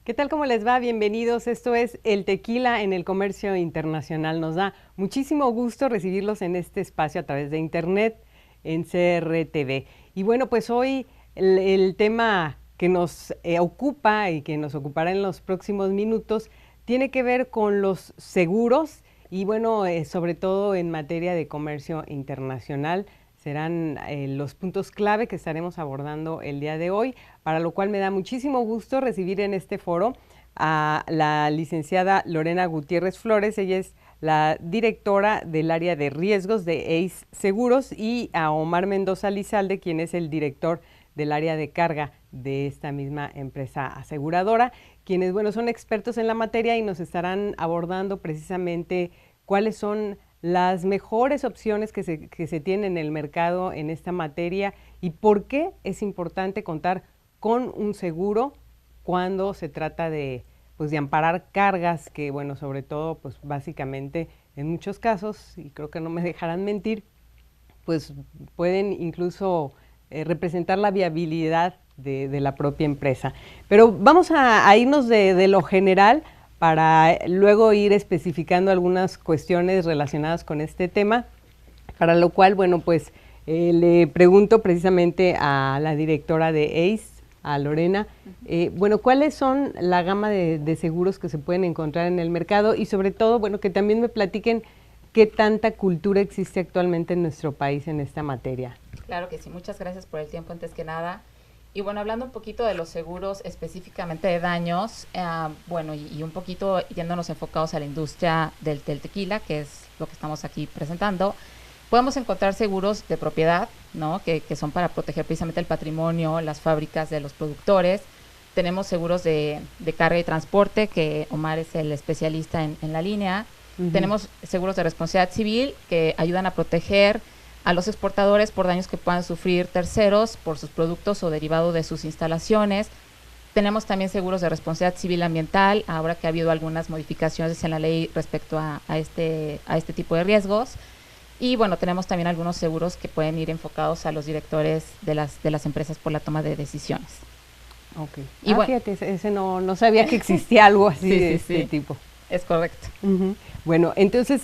¿Qué tal? ¿Cómo les va? Bienvenidos. Esto es El Tequila en el Comercio Internacional. Nos da muchísimo gusto recibirlos en este espacio a través de internet en CRTV. Y bueno, pues hoy el tema que nos ocupa y que nos ocupará en los próximos minutos tiene que ver con los seguros y bueno, sobre todo en materia de comercio internacional. Serán los puntos clave que estaremos abordando el día de hoy, para lo cual me da muchísimo gusto recibir en este foro a la licenciada Lorena Gutiérrez Flores. Ella es la directora del área de riesgos de ACE Seguros, y a Omar Mendoza Lizalde, quien es el director del área de carga de esta misma empresa aseguradora, quienes, bueno, son expertos en la materia y nos estarán abordando precisamente cuáles son las mejores opciones que se tienen en el mercado en esta materia y por qué es importante contar con un seguro cuando se trata de, pues, de amparar cargas que, bueno, sobre todo, pues básicamente en muchos casos, y creo que no me dejarán mentir, pues pueden incluso representar la viabilidad de la propia empresa. Pero vamos a irnos de lo general para luego ir especificando algunas cuestiones relacionadas con este tema, para lo cual, bueno, pues le pregunto precisamente a la directora de ACE, a Lorena, bueno, ¿cuáles son la gama de seguros que se pueden encontrar en el mercado? Y sobre todo, bueno, que también me platiquen qué tanta cultura existe actualmente en nuestro país en esta materia. Claro que sí, muchas gracias por el tiempo antes que nada. Y bueno, hablando un poquito de los seguros específicamente de daños, bueno, y un poquito yéndonos enfocados a la industria del tequila, que es lo que estamos aquí presentando, podemos encontrar seguros de propiedad, ¿no? Que son para proteger precisamente el patrimonio, las fábricas de los productores. Tenemos seguros de carga y transporte, que Omar es el especialista en la línea. Tenemos seguros de responsabilidad civil, que ayudan a proteger a los exportadores por daños que puedan sufrir terceros por sus productos o derivado de sus instalaciones. Tenemos también seguros de responsabilidad civil ambiental, ahora que ha habido algunas modificaciones en la ley respecto a este tipo de riesgos. Y bueno, tenemos también algunos seguros que pueden ir enfocados a los directores de las empresas por la toma de decisiones. Ok. Y bueno, fíjate, ese no sabía que existía algo así sí, de sí, este tipo. Es correcto. Bueno, entonces,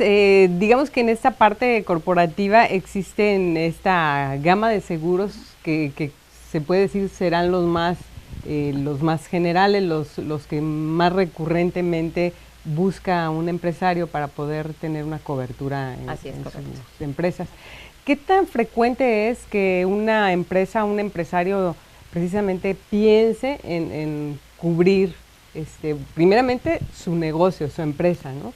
digamos que en esta parte corporativa existen esta gama de seguros que se puede decir serán los más generales, los que más recurrentemente busca un empresario para poder tener una cobertura en sus empresas. ¿Qué tan frecuente es que una empresa, un empresario precisamente piense en cubrir primeramente su negocio, su empresa, ¿no?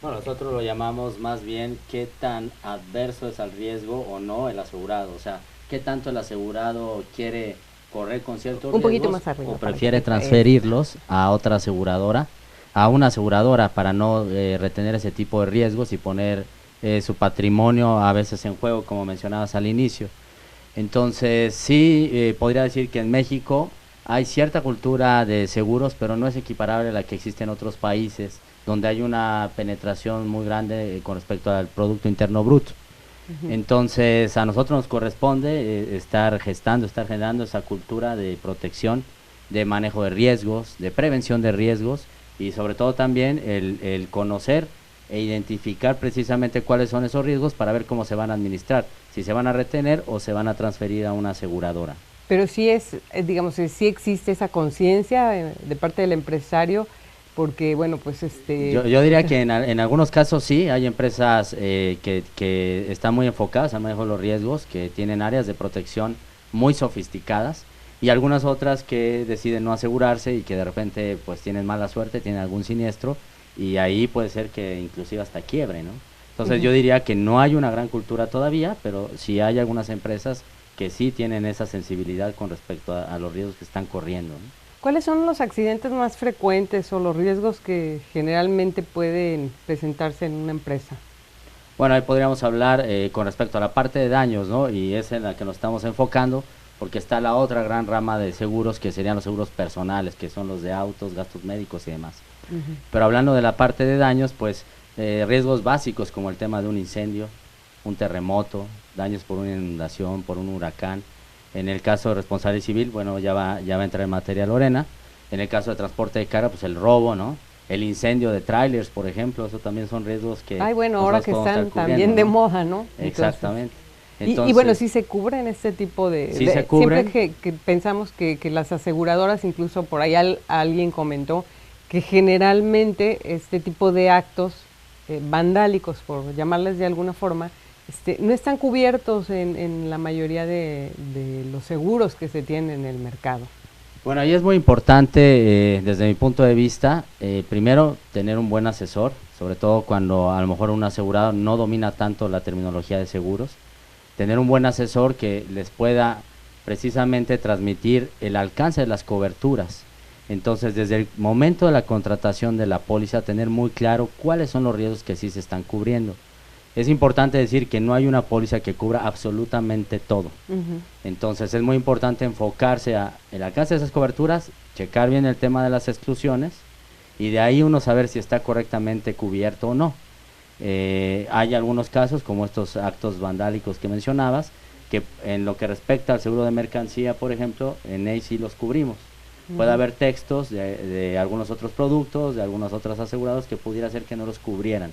Bueno, nosotros lo llamamos más bien qué tan adverso es al riesgo o no el asegurado, o sea, qué tanto el asegurado quiere correr con ciertos riesgos poquito más arriba, o prefiere transferirlos a otra aseguradora, a una aseguradora para no retener ese tipo de riesgos y poner su patrimonio a veces en juego, como mencionabas al inicio. Entonces, sí, podría decir que en México hay cierta cultura de seguros, pero no es equiparable a la que existe en otros países, donde hay una penetración muy grande con respecto al Producto Interno Bruto. Entonces, a nosotros nos corresponde estar generando esa cultura de protección, de manejo de riesgos, de prevención de riesgos, y sobre todo también el conocer e identificar precisamente cuáles son esos riesgos para ver cómo se van a administrar, si se van a retener o se van a transferir a una aseguradora. Pero sí digamos, sí existe esa conciencia de parte del empresario, porque, bueno, pues Yo diría que en algunos casos sí, hay empresas que están muy enfocadas al manejo de los riesgos, que tienen áreas de protección muy sofisticadas, y algunas otras que deciden no asegurarse y que de repente pues tienen mala suerte, tienen algún siniestro, y ahí puede ser que inclusive hasta quiebre, ¿no? Entonces yo diría que no hay una gran cultura todavía, pero sí hay algunas empresas que sí tienen esa sensibilidad con respecto a los riesgos que están corriendo, ¿no? ¿Cuáles son los accidentes más frecuentes o los riesgos que generalmente pueden presentarse en una empresa? Bueno, ahí podríamos hablar con respecto a la parte de daños, ¿no? Y es en la que nos estamos enfocando, porque está la otra gran rama de seguros, que serían los seguros personales, que son los de autos, gastos médicos y demás. Pero hablando de la parte de daños, pues riesgos básicos como el tema de un incendio, un terremoto, daños por una inundación, por un huracán. En el caso de responsabilidad civil, bueno, ya va a entrar en materia Lorena, En el caso de transporte de carga, pues el robo, ¿no? El incendio de trailers, por ejemplo, eso también son riesgos que... Ay, bueno, ahora que están también de moda, ¿no? Exactamente. Entonces, y bueno, sí se cubren este tipo sí se cubren. Siempre que pensamos que las aseguradoras, incluso por ahí alguien comentó que generalmente este tipo de actos vandálicos, por llamarles de alguna forma, no están cubiertos en la mayoría de los seguros que se tienen en el mercado. Bueno, ahí es muy importante, desde mi punto de vista, primero tener un buen asesor, sobre todo cuando a lo mejor un asegurado no domina tanto la terminología de seguros, tener un buen asesor que les pueda precisamente transmitir el alcance de las coberturas. Entonces, desde el momento de la contratación de la póliza, tener muy claro cuáles son los riesgos que sí se están cubriendo. Es importante decir que no hay una póliza que cubra absolutamente todo. Entonces, es muy importante enfocarse a el alcance de esas coberturas, checar bien el tema de las exclusiones y de ahí uno saber si está correctamente cubierto o no. Hay algunos casos, como estos actos vandálicos que mencionabas, que en lo que respecta al seguro de mercancía, por ejemplo, en ahí sí los cubrimos. Puede haber textos de algunos otros productos, de algunos otros asegurados que pudiera ser que no los cubrieran.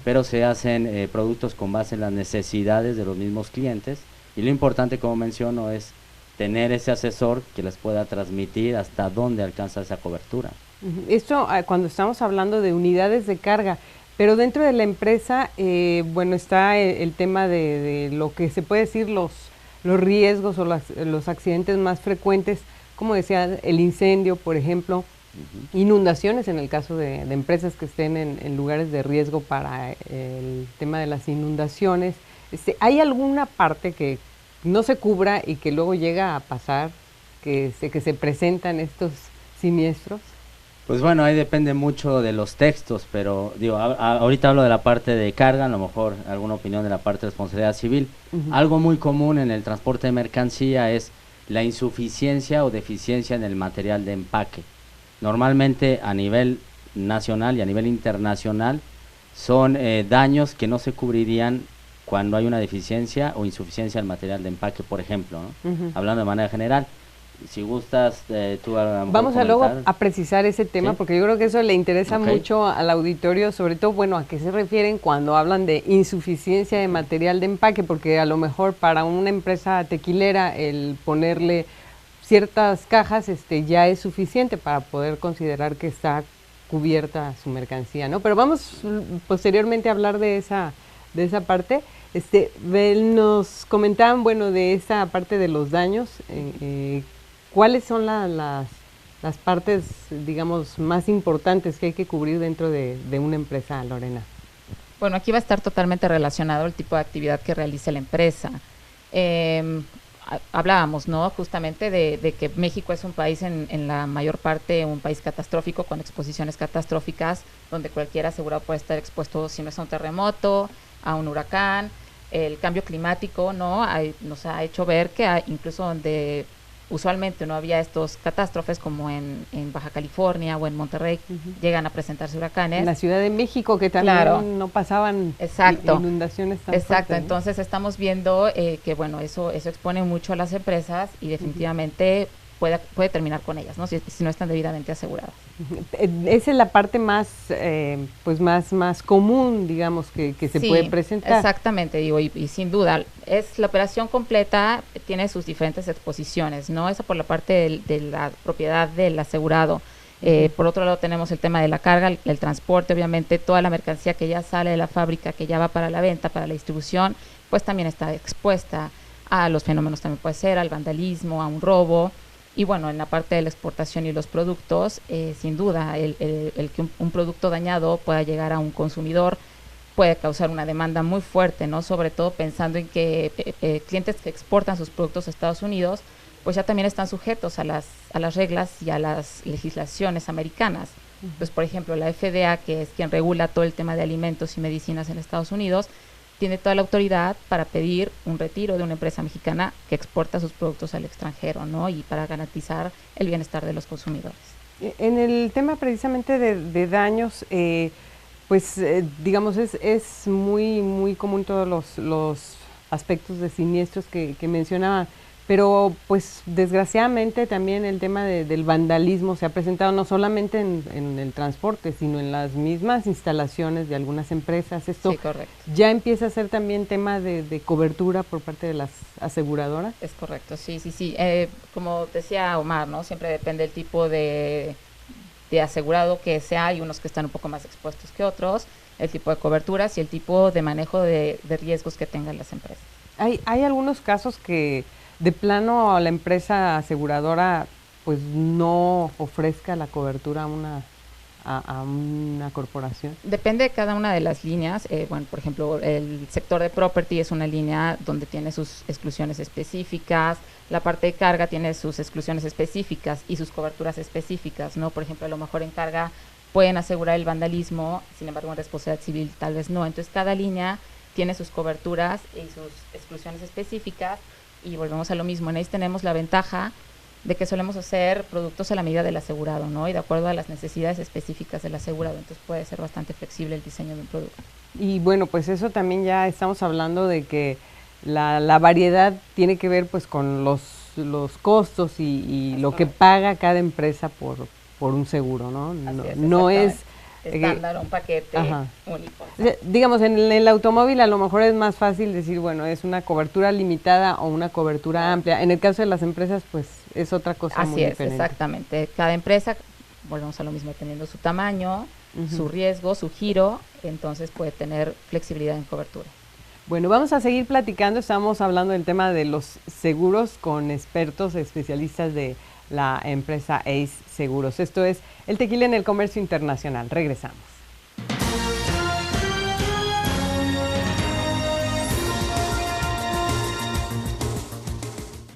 Pero se hacen productos con base en las necesidades de los mismos clientes y lo importante, como menciono, es tener ese asesor que les pueda transmitir hasta dónde alcanza esa cobertura. Esto cuando estamos hablando de unidades de carga, pero dentro de la empresa, bueno, está el tema de lo que se puede decir los riesgos o los accidentes más frecuentes, como decía, el incendio, por ejemplo, inundaciones en el caso de empresas que estén en lugares de riesgo para el tema de las inundaciones. ¿Hay alguna parte que no se cubra y que luego llega a pasar, que se presentan estos siniestros? Pues bueno, ahí depende mucho de los textos, pero digo, ahorita hablo de la parte de carga, a lo mejor alguna opinión de la parte de responsabilidad civil. Algo muy común en el transporte de mercancía es la insuficiencia o deficiencia en el material de empaque. Normalmente a nivel nacional y a nivel internacional son daños que no se cubrirían cuando hay una deficiencia o insuficiencia del material de empaque, por ejemplo, ¿no? Hablando de manera general. Si gustas, tú vamos a luego a precisar ese tema, ¿sí? Porque yo creo que eso le interesa mucho al auditorio, sobre todo, bueno, a qué se refieren cuando hablan de insuficiencia de material de empaque, porque a lo mejor para una empresa tequilera el ponerle ciertas cajas ya es suficiente para poder considerar que está cubierta su mercancía, ¿no? Pero vamos posteriormente a hablar de esa parte. Nos comentaban, bueno, de esa parte de los daños, ¿cuáles son las partes, digamos, más importantes que hay que cubrir dentro de una empresa, Lorena? Bueno, aquí va a estar totalmente relacionado el tipo de actividad que realice la empresa. Hablábamos, ¿no? Justamente de que México es un país en la mayor parte, un país catastrófico, con exposiciones catastróficas, donde cualquier asegurado puede estar expuesto, si no es a un terremoto, a un huracán. El cambio climático, ¿no? Nos ha hecho ver que incluso donde usualmente no había estos catástrofes, como en Baja California o en Monterrey, llegan a presentarse huracanes. En la Ciudad de México, que también no pasaban inundaciones tan fuertes, ¿no? Entonces estamos viendo que, bueno, eso expone mucho a las empresas y definitivamente puede terminar con ellas, ¿no? Si no están debidamente aseguradas. Esa es la parte más, pues más común, digamos, que se puede presentar. Exactamente, digo, y sin duda, es la operación completa, tiene sus diferentes exposiciones, ¿no? Esa por la parte de la propiedad del asegurado. Por otro lado tenemos el tema de la carga, el transporte, obviamente toda la mercancía que ya sale de la fábrica, que ya va para la venta, para la distribución, pues también está expuesta a los fenómenos, también puede ser al vandalismo, a un robo. Y bueno, en la parte de la exportación y los productos, sin duda, el que un producto dañado pueda llegar a un consumidor puede causar una demanda muy fuerte, ¿no? Sobre todo pensando en que clientes que exportan sus productos a Estados Unidos, pues ya también están sujetos a las reglas y a las legislaciones americanas. Pues, por ejemplo, la FDA, que es quien regula todo el tema de alimentos y medicinas en Estados Unidos, tiene toda la autoridad para pedir un retiro de una empresa mexicana que exporta sus productos al extranjero, ¿no? Y para garantizar el bienestar de los consumidores. En el tema precisamente de daños, pues digamos es muy común todos los aspectos de siniestros que mencionaban, pero pues desgraciadamente también el tema del vandalismo se ha presentado no solamente en el transporte, sino en las mismas instalaciones de algunas empresas. Esto Sí, correcto. ya empieza a ser también tema de cobertura por parte de las aseguradoras. Es correcto, sí, sí, sí. Como decía Omar, ¿no? Siempre depende del tipo de asegurado que sea. Hay unos que están un poco más expuestos que otros, el tipo de coberturas y el tipo de manejo de riesgos que tengan las empresas. Hay algunos casos que de plano la empresa aseguradora pues no ofrezca la cobertura a una corporación. Depende de cada una de las líneas. Bueno, por ejemplo, el sector de property es una línea donde tiene sus exclusiones específicas. La parte de carga tiene sus exclusiones específicas y sus coberturas específicas, ¿no? Por ejemplo, a lo mejor en carga pueden asegurar el vandalismo, sin embargo, en responsabilidad civil tal vez no. Entonces, cada línea tiene sus coberturas y sus exclusiones específicas. Y volvemos a lo mismo. En ACE tenemos la ventaja de que solemos hacer productos a la medida del asegurado, ¿no? Y de acuerdo a las necesidades específicas del asegurado. Entonces puede ser bastante flexible el diseño de un producto. Y bueno, pues eso también ya estamos hablando de que la variedad tiene que ver pues con los costos y lo que paga cada empresa por un seguro, ¿no? No es estándar, un paquete único. O sea, digamos, en el automóvil a lo mejor es más fácil decir, bueno, es una cobertura limitada o una cobertura amplia. En el caso de las empresas, pues es otra cosa muy diferente. Así es, exactamente. Cada empresa, volvemos a lo mismo, teniendo su tamaño, su riesgo, su giro, entonces puede tener flexibilidad en cobertura. Bueno, vamos a seguir platicando. Estamos hablando del tema de los seguros con expertos, especialistas de la empresa ACE Seguros. Esto es El Tequila en el Comercio Internacional. Regresamos.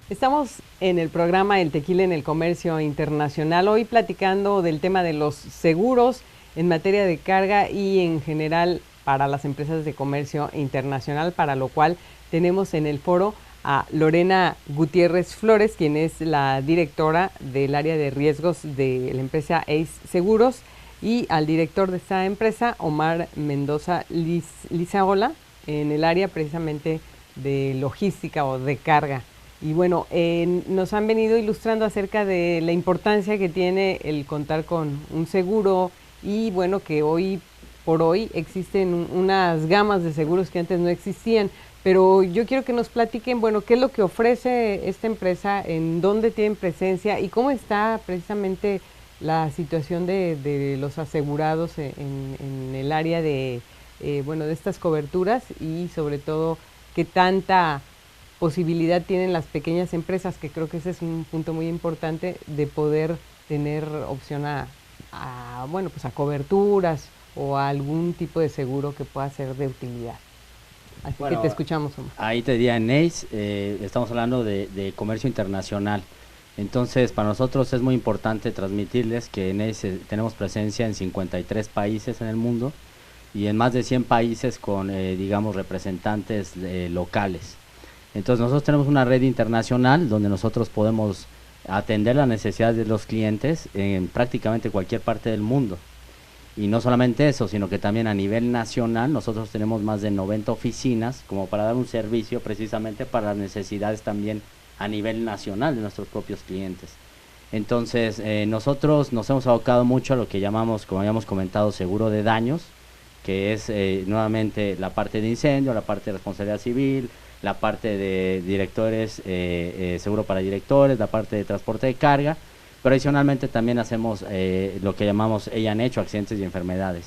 Estamos en el programa El Tequila en el Comercio Internacional, hoy platicando del tema de los seguros en materia de carga y en general para las empresas de comercio internacional, para lo cual tenemos en el foro a Lorena Gutiérrez Flores, quien es la directora del área de riesgos de la empresa ACE Seguros, y al director de esta empresa, Omar Mendoza Lizaola, en el área precisamente de logística o de carga. Y bueno, nos han venido ilustrando acerca de la importancia que tiene el contar con un seguro y bueno, que hoy por hoy existen unas gamas de seguros que antes no existían. Pero yo quiero que nos platiquen, bueno, qué es lo que ofrece esta empresa, en dónde tienen presencia y cómo está precisamente la situación de los asegurados en el área de, bueno, de estas coberturas y sobre todo qué tanta posibilidad tienen las pequeñas empresas, que creo que ese es un punto muy importante de poder tener opción bueno, pues a coberturas o a algún tipo de seguro que pueda ser de utilidad. Así bueno, que te escuchamos, Omar. Ahí te diría, en ACE estamos hablando de comercio internacional. Entonces, para nosotros es muy importante transmitirles que en ACE tenemos presencia en 53 países en el mundo y en más de 100 países con, digamos, representantes locales. Entonces, nosotros tenemos una red internacional donde nosotros podemos atender las necesidades de los clientes en prácticamente cualquier parte del mundo. Y no solamente eso, sino que también a nivel nacional nosotros tenemos más de 90 oficinas como para dar un servicio precisamente para las necesidades también a nivel nacional de nuestros propios clientes. Entonces nosotros nos hemos abocado mucho a lo que llamamos, como habíamos comentado, seguro de daños, que es nuevamente la parte de incendio, la parte de responsabilidad civil, la parte de directores, seguro para directores, la parte de transporte de carga. Pero adicionalmente también hacemos lo que llamamos A&H o accidentes y enfermedades.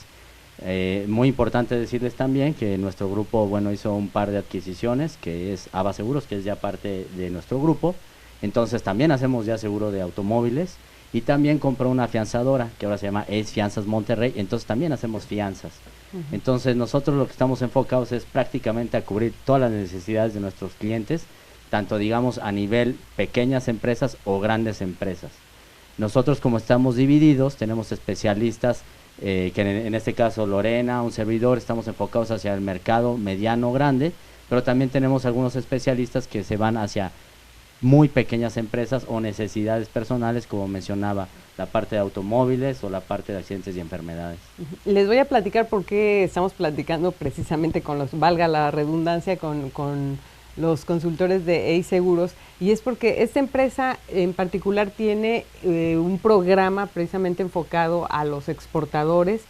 Muy importante decirles también que nuestro grupo, bueno, hizo un par de adquisiciones, que es ABA Seguros, que es ya parte de nuestro grupo. Entonces también hacemos ya seguro de automóviles y también compró una fianzadora que ahora se llama ACE Fianzas Monterrey, entonces también hacemos fianzas. Entonces nosotros lo que estamos enfocados es prácticamente a cubrir todas las necesidades de nuestros clientes, tanto digamos a nivel pequeñas empresas o grandes empresas. Nosotros, como estamos divididos, tenemos especialistas, que en este caso Lorena, un servidor, estamos enfocados hacia el mercado mediano, grande, pero también tenemos algunos especialistas que se van hacia muy pequeñas empresas o necesidades personales, como mencionaba, la parte de automóviles o la parte de accidentes y enfermedades. Les voy a platicar por qué estamos platicando precisamente con los, valga la redundancia, con los consultores de EI Seguros, y es porque esta empresa en particular tiene un programa precisamente enfocado a los exportadores,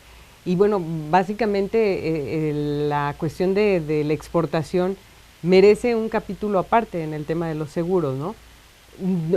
y bueno, básicamente la cuestión de la exportación merece un capítulo aparte en el tema de los seguros, ¿no?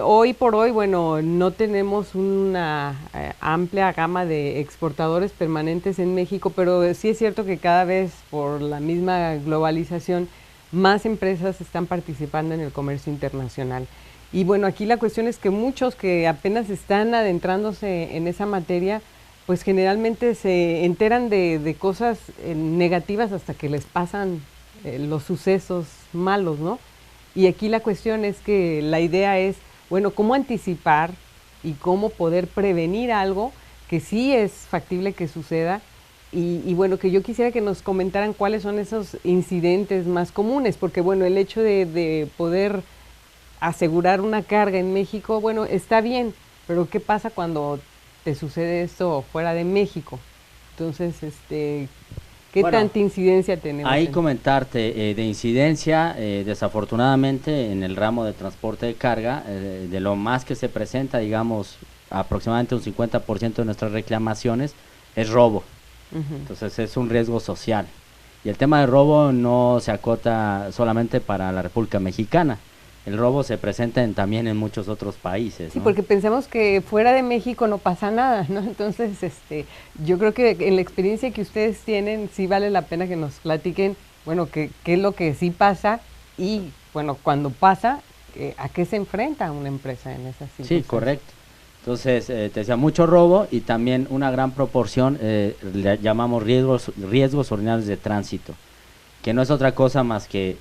Hoy por hoy, bueno, no tenemos una amplia gama de exportadores permanentes en México, pero sí es cierto que cada vez por la misma globalización más empresas están participando en el comercio internacional. Y bueno, aquí la cuestión es que muchos que apenas están adentrándose en esa materia, pues generalmente se enteran de cosas negativas hasta que les pasan los sucesos malos, ¿no? Y aquí la cuestión es que la idea es, bueno, cómo anticipar y cómo poder prevenir algo que sí es factible que suceda. Y bueno, que yo quisiera que nos comentaran cuáles son esos incidentes más comunes, porque bueno, el hecho de poder asegurar una carga en México, bueno, está bien, pero ¿qué pasa cuando te sucede esto fuera de México? Entonces, ¿qué Bueno, tanta incidencia tenemos? ahí comentarte de incidencia, desafortunadamente en el ramo de transporte de carga, de lo más que se presenta, digamos, aproximadamente un 50% de nuestras reclamaciones es robo. Entonces es un riesgo social. Y el tema de robo no se acota solamente para la República Mexicana. El robo se presenta también en muchos otros países, Sí, ¿no? porque pensamos que fuera de México no pasa nada, ¿no? Entonces, yo creo que en la experiencia que ustedes tienen, sí vale la pena que nos platiquen, bueno, qué es lo que sí pasa y, bueno, cuando pasa, ¿a qué se enfrenta una empresa en esas circunstancias? Sí, correcto. Entonces, te decía, mucho robo y también una gran proporción, le llamamos riesgos ordinarios de tránsito, que no es otra cosa más que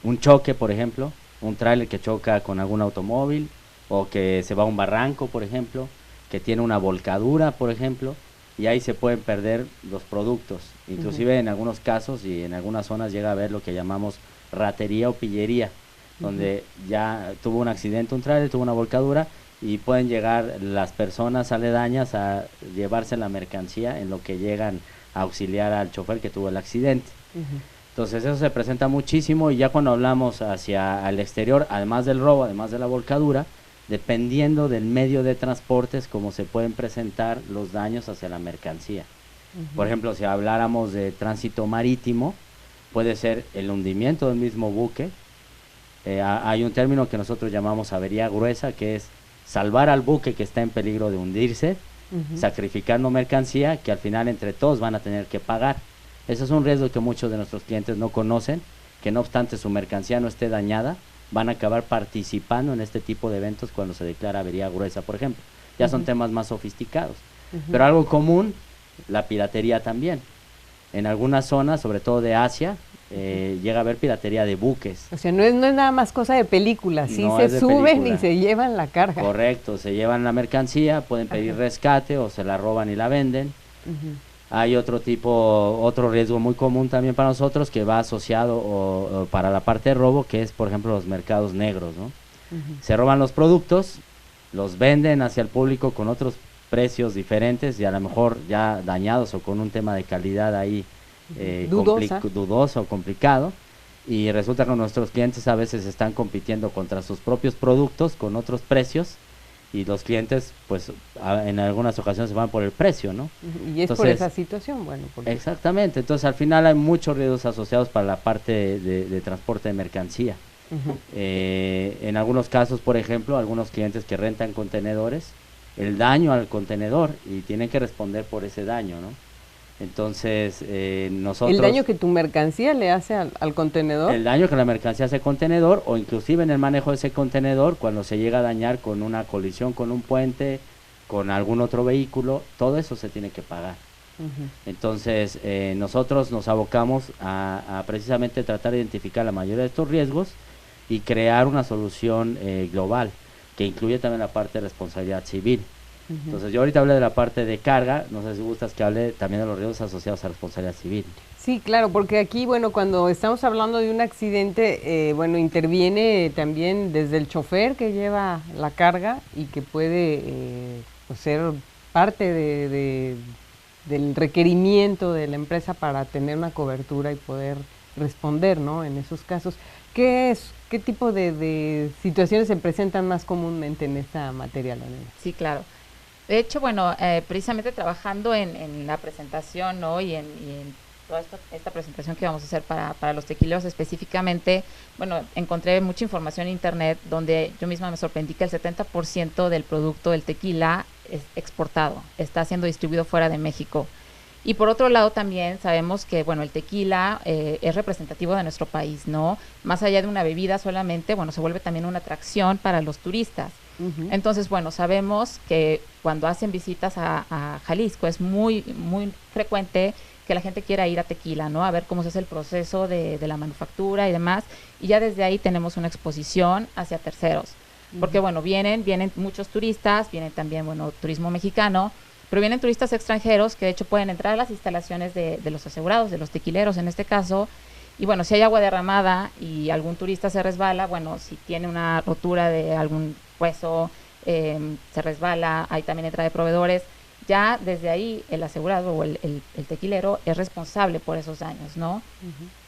un choque, por ejemplo, un tráiler que choca con algún automóvil, o que se va a un barranco, por ejemplo, que tiene una volcadura, por ejemplo, y ahí se pueden perder los productos. Inclusive en algunos casos y en algunas zonas llega a haber lo que llamamos ratería o pillería, donde ya tuvo un accidente un tráiler, tuvo una volcadura, y pueden llegar las personas aledañas a llevarse la mercancía en lo que llegan a auxiliar al chofer que tuvo el accidente. Entonces eso se presenta muchísimo, y ya cuando hablamos hacia el exterior, además del robo, además de la volcadura, dependiendo del medio de transporte es como se pueden presentar los daños hacia la mercancía. Por ejemplo, si habláramos de tránsito marítimo, puede ser el hundimiento del mismo buque. Hay un término que nosotros llamamos avería gruesa, que es salvar al buque que está en peligro de hundirse, sacrificando mercancía que al final entre todos van a tener que pagar. Ese es un riesgo que muchos de nuestros clientes no conocen, que no obstante su mercancía no esté dañada, van a acabar participando en este tipo de eventos cuando se declara avería gruesa, por ejemplo. Ya son temas más sofisticados. Pero algo común, la piratería también. En algunas zonas, sobre todo de Asia, llega a haber piratería de buques. O sea, no es nada más cosa de película, sí No se es de suben película. y se llevan la carga. Correcto, se llevan la mercancía, pueden pedir rescate o se la roban y la venden. Hay otro riesgo muy común también para nosotros que va asociado o para la parte de robo, que es por ejemplo los mercados negros, ¿no? Se roban los productos, los venden hacia el público con otros precios diferentes y a lo mejor ya dañados o con un tema de calidad ahí dudoso o complicado, y resulta que nuestros clientes a veces están compitiendo contra sus propios productos con otros precios, y los clientes pues en algunas ocasiones se van por el precio, ¿no? Y es por esa situación, bueno. Porque... Exactamente, entonces al final hay muchos riesgos asociados para la parte de transporte de mercancía. En algunos casos, por ejemplo, algunos clientes que rentan contenedores, el daño al contenedor y tienen que responder por ese daño, ¿no? Entonces, nosotros... ¿El daño que tu mercancía le hace al contenedor? El daño que la mercancía hace al contenedor, o inclusive en el manejo de ese contenedor, cuando se llega a dañar con una colisión con un puente, con algún otro vehículo, todo eso se tiene que pagar. Entonces, nosotros nos abocamos a precisamente tratar de identificar la mayoría de estos riesgos y crear una solución global, que incluye también la parte de responsabilidad civil. Entonces yo ahorita hablé de la parte de carga, no sé si gustas que hable también de los riesgos asociados a responsabilidad civil. Sí, claro, porque aquí, bueno, cuando estamos hablando de un accidente, bueno, interviene también desde el chofer que lleva la carga y que puede pues ser parte del requerimiento de la empresa para tener una cobertura y poder responder, ¿no? En esos casos. ¿Qué tipo de situaciones se presentan más comúnmente en esta materia, Lorena? Sí, claro. De hecho, bueno, precisamente trabajando en la presentación, ¿no? Y en toda esta presentación que vamos a hacer para los tequileros específicamente, bueno, encontré mucha información en internet donde yo misma me sorprendí que el 70% del producto del tequila es exportado, está siendo distribuido fuera de México. Y por otro lado también sabemos que, bueno, el tequila es representativo de nuestro país, ¿no? Más allá de una bebida solamente, bueno, se vuelve también una atracción para los turistas. Entonces, bueno, sabemos que cuando hacen visitas a Jalisco es muy, muy frecuente que la gente quiera ir a Tequila, ¿no? A ver cómo se hace el proceso de la manufactura y demás. Y ya desde ahí tenemos una exposición hacia terceros. Porque, bueno, vienen muchos turistas, vienen también, bueno, turismo mexicano, pero vienen turistas extranjeros que de hecho pueden entrar a las instalaciones de los asegurados, de los tequileros en este caso. Y bueno, si hay agua derramada y algún turista se resbala, bueno, si tiene una rotura de algún hueso, se resbala, ahí también entra de proveedores, ya desde ahí el asegurado o el tequilero es responsable por esos daños, ¿no?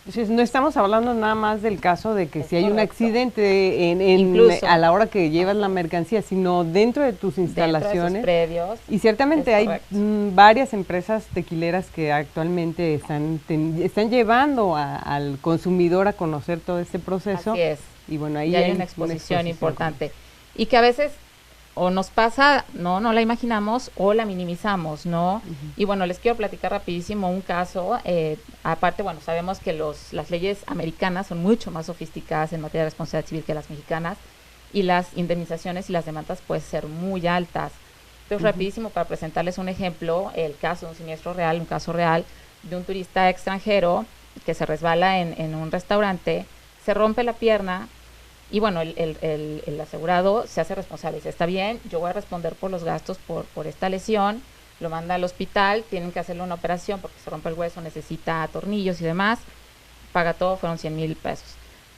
Entonces, no estamos hablando nada más del caso de que Es si hay un correcto. accidente Incluso a la hora que llevas la mercancía, sino dentro de tus dentro de instalaciones. sus predios. Y ciertamente Es hay correcto. varias empresas tequileras que actualmente están llevando al consumidor a conocer todo este proceso. Así es. Y bueno, ahí Y hay una exposición importante. Y que a veces o nos pasa, no la imaginamos o la minimizamos, ¿no? Y bueno, les quiero platicar rapidísimo un caso. Aparte, bueno, sabemos que las leyes americanas son mucho más sofisticadas en materia de responsabilidad civil que las mexicanas y las indemnizaciones y las demandas pueden ser muy altas. Entonces, rapidísimo, para presentarles un ejemplo, el caso de un siniestro real, un caso real de un turista extranjero que se resbala en un restaurante, se rompe la pierna. Y bueno, el asegurado se hace responsable, dice, está bien, yo voy a responder por los gastos por esta lesión, lo manda al hospital, tienen que hacerle una operación porque se rompe el hueso, necesita tornillos y demás, paga todo, fueron 100,000 pesos.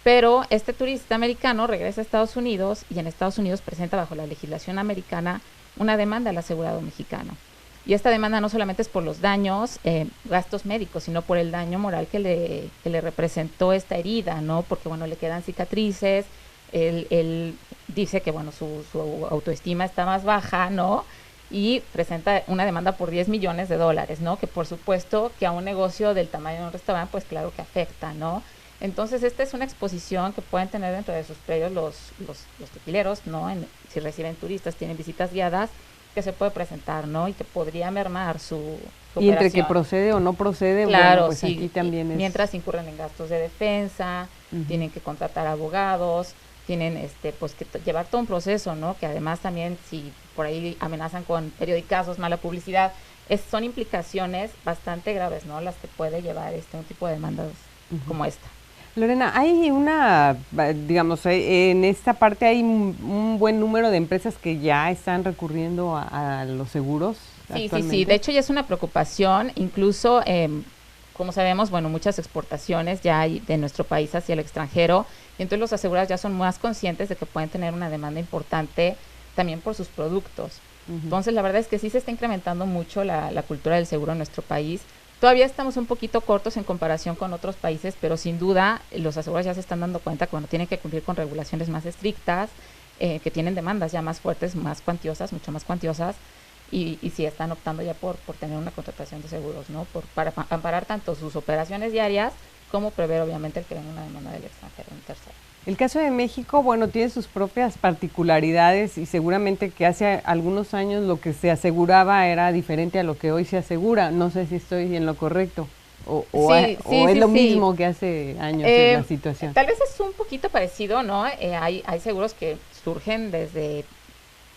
Pero este turista americano regresa a Estados Unidos y en Estados Unidos presenta bajo la legislación americana una demanda al asegurado mexicano. Y esta demanda no solamente es por los daños, gastos médicos, sino por el daño moral que le representó esta herida, ¿no? Porque, bueno, le quedan cicatrices, él dice que, bueno, su autoestima está más baja, ¿no? Y presenta una demanda por $10 millones, ¿no? Que por supuesto que a un negocio del tamaño de un restaurante, pues claro que afecta, ¿no? Entonces, esta es una exposición que pueden tener dentro de sus predios los tequileros, ¿no? Si reciben turistas, tienen visitas guiadas, que se puede presentar, ¿no? Y que podría mermar su y entre operación. que procede o no procede, Claro, bueno, pues sí, aquí también es... mientras incurren en gastos de defensa, tienen que contratar abogados, tienen pues que llevar todo un proceso, ¿no? Que además también si por ahí amenazan con periodicazos, mala publicidad, son implicaciones bastante graves, ¿no? Las que puede llevar un tipo de demandas como esta. Lorena, hay digamos, en esta parte hay un buen número de empresas que ya están recurriendo a los seguros. Sí, de hecho ya es una preocupación, incluso como sabemos, bueno, muchas exportaciones ya hay de nuestro país hacia el extranjero, y entonces los asegurados ya son más conscientes de que pueden tener una demanda importante también por sus productos. Entonces la verdad es que sí se está incrementando mucho la cultura del seguro en nuestro país. Todavía estamos un poquito cortos en comparación con otros países, pero sin duda los asegurados ya se están dando cuenta que bueno, tienen que cumplir con regulaciones más estrictas, que tienen demandas ya más fuertes, más cuantiosas, mucho más cuantiosas, y sí están optando ya por tener una contratación de seguros, ¿no? Para amparar tanto sus operaciones diarias como prever obviamente el que venga una demanda del extranjero, un tercero. El caso de México, bueno, tiene sus propias particularidades y seguramente que hace algunos años lo que se aseguraba era diferente a lo que hoy se asegura. No sé si estoy en lo correcto o es lo mismo que hace años en la situación. Tal vez es un poquito parecido, ¿no? Hay seguros que surgen desde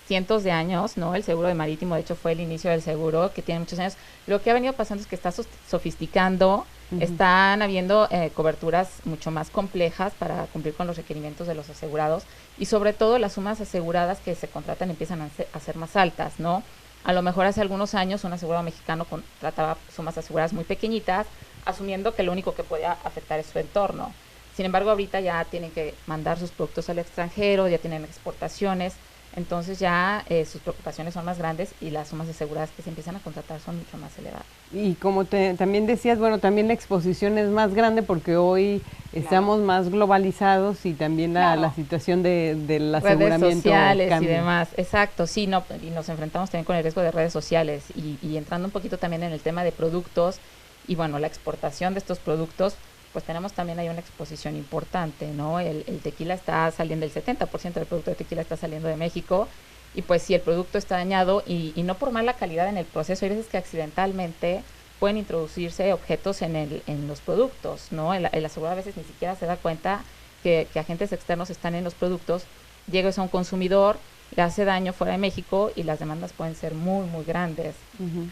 cientos de años, ¿no? El seguro de marítimo, de hecho, fue el inicio del seguro, que tiene muchos años. Lo que ha venido pasando es que está sofisticando, están habiendo coberturas mucho más complejas para cumplir con los requerimientos de los asegurados y sobre todo las sumas aseguradas que se contratan empiezan a ser más altas, ¿no? A lo mejor hace algunos años un asegurado mexicano contrataba sumas aseguradas muy pequeñitas, asumiendo que lo único que podía afectar es su entorno. Sin embargo, ahorita ya tienen que mandar sus productos al extranjero, ya tienen exportaciones. Entonces ya sus preocupaciones son más grandes y las sumas aseguradas que se empiezan a contratar son mucho más elevadas. Y como también decías, bueno, también la exposición es más grande porque hoy estamos más globalizados y también la situación del aseguramiento redes sociales cambia. Y demás, exacto, sí, no, y nos enfrentamos también con el riesgo de redes sociales y entrando un poquito también en el tema de productos y bueno, la exportación de estos productos, pues tenemos también ahí una exposición importante, ¿no? El tequila está saliendo, el 70% del producto de tequila está saliendo de México y pues si el producto está dañado y no por mala calidad en el proceso, hay veces que accidentalmente pueden introducirse objetos en los productos, ¿no? El asegurador a veces ni siquiera se da cuenta que agentes externos están en los productos, llega a un consumidor, le hace daño fuera de México y las demandas pueden ser muy, muy grandes.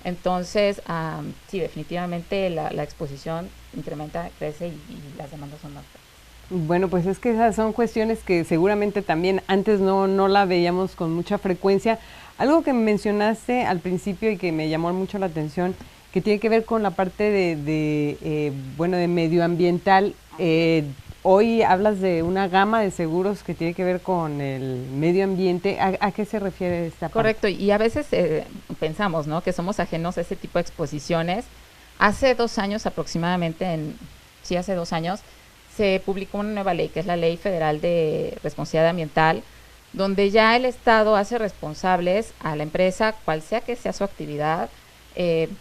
Entonces, sí, definitivamente la exposición incrementa, crece y las demandas son más fuertes. Bueno, pues es que esas son cuestiones que seguramente también antes no la veíamos con mucha frecuencia. Algo que mencionaste al principio y que me llamó mucho la atención, que tiene que ver con la parte de medioambiental. Hoy hablas de una gama de seguros que tiene que ver con el medio ambiente. ¿A qué se refiere esta parte? Correcto, y a veces pensamos, ¿no?, que somos ajenos a ese tipo de exposiciones. Hace 2 años aproximadamente, hace 2 años, se publicó una nueva ley, que es la Ley Federal de Responsabilidad Ambiental, donde ya el Estado hace responsables a la empresa, cual sea que sea su actividad,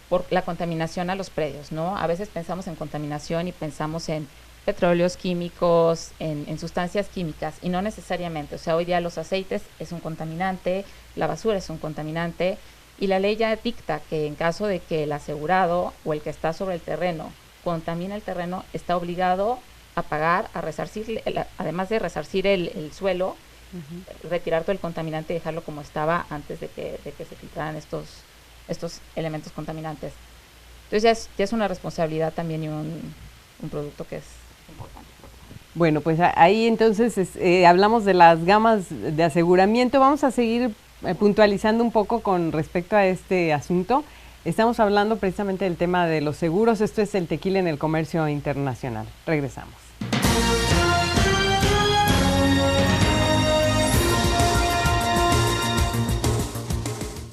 por la contaminación a los predios, ¿no? A veces pensamos en contaminación y pensamos en petróleos químicos, en sustancias químicas, y no necesariamente. O sea, hoy día los aceites es un contaminante, la basura es un contaminante, y la ley ya dicta que en caso de que el asegurado o el que está sobre el terreno contamina el terreno, está obligado a pagar, a resarcir, además de resarcir el suelo, retirar todo el contaminante y dejarlo como estaba antes de que se filtraran estos elementos contaminantes. Entonces ya es una responsabilidad también y un producto que es importante. Bueno, pues ahí entonces hablamos de las gamas de aseguramiento. Vamos a seguir puntualizando un poco con respecto a este asunto. Estamos hablando precisamente del tema de los seguros. Esto es el tequila en el comercio internacional. Regresamos.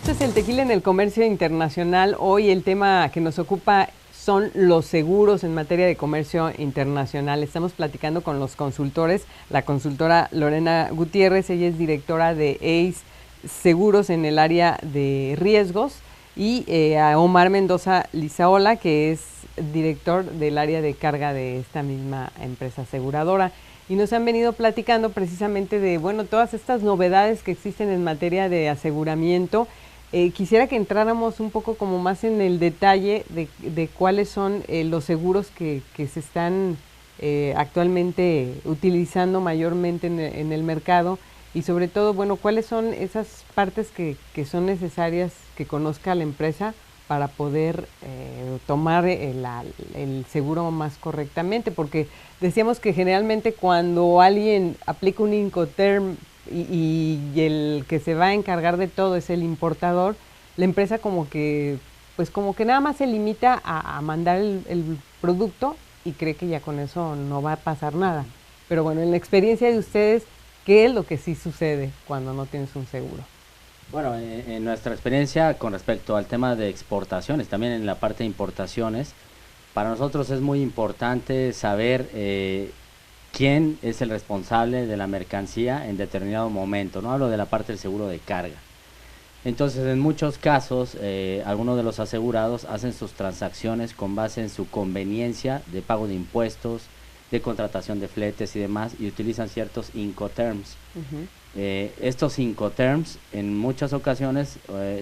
Esto es el tequila en el comercio internacional. Hoy el tema que nos ocupa son los seguros en materia de comercio internacional. Estamos platicando con los consultores, la consultora Lorena Gutiérrez, ella es directora de ACE Seguros en el área de riesgos, y a Omar Mendoza Lizaola, que es director del área de carga de esta misma empresa aseguradora. Y nos han venido platicando precisamente de, bueno, todas estas novedades que existen en materia de aseguramiento. Quisiera que entráramos un poco como más en el detalle de cuáles son los seguros que se están actualmente utilizando mayormente en el mercado, y sobre todo, bueno, cuáles son esas partes que son necesarias que conozca la empresa para poder tomar el seguro más correctamente, porque decíamos que generalmente cuando alguien aplica un Incoterm y el que se va a encargar de todo es el importador, la empresa como que nada más se limita a mandar el producto y cree que ya con eso no va a pasar nada. Pero bueno, en la experiencia de ustedes, ¿qué es lo que sí sucede cuando no tienes un seguro? Bueno, en nuestra experiencia con respecto al tema de exportaciones, también en la parte de importaciones, para nosotros es muy importante saber quién es el responsable de la mercancía en determinado momento. No hablo de la parte del seguro de carga. Entonces, en muchos casos, algunos de los asegurados hacen sus transacciones con base en su conveniencia de pago de impuestos, de contratación de fletes y demás, y utilizan ciertos Incoterms. Estos Incoterms en muchas ocasiones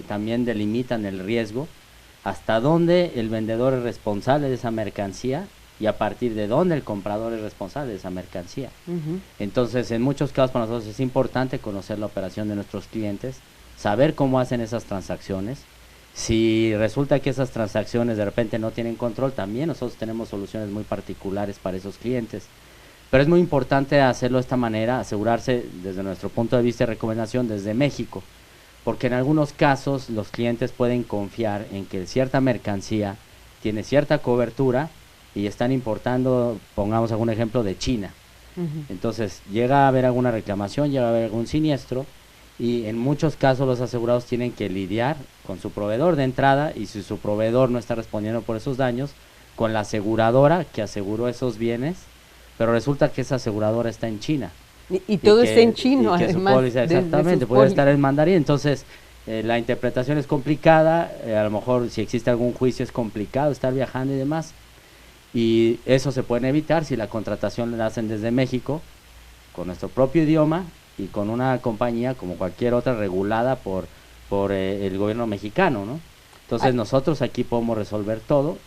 también delimitan el riesgo, hasta dónde el vendedor es responsable de esa mercancía y a partir de dónde el comprador es responsable de esa mercancía. Entonces, en muchos casos para nosotros es importante conocer la operación de nuestros clientes, saber cómo hacen esas transacciones. Si resulta que esas transacciones de repente no tienen control, también nosotros tenemos soluciones muy particulares para esos clientes. Pero es muy importante hacerlo de esta manera, asegurarse desde nuestro punto de vista de recomendación desde México, porque en algunos casos los clientes pueden confiar en que cierta mercancía tiene cierta cobertura y están importando, pongamos algún ejemplo, de China. Entonces llega a haber alguna reclamación, llega a haber algún siniestro y en muchos casos los asegurados tienen que lidiar con su proveedor de entrada, y si su proveedor no está respondiendo por esos daños, con la aseguradora que aseguró esos bienes, pero resulta que esa aseguradora está en China. Y todo está en chino, y que además. su póliza, exactamente, puede estar en mandarín. Entonces, la interpretación es complicada, a lo mejor si existe algún juicio es complicado estar viajando y demás. Y eso se puede evitar si la contratación la hacen desde México, con nuestro propio idioma y con una compañía como cualquier otra regulada por el gobierno mexicano, ¿no? Entonces nosotros aquí podemos resolver todo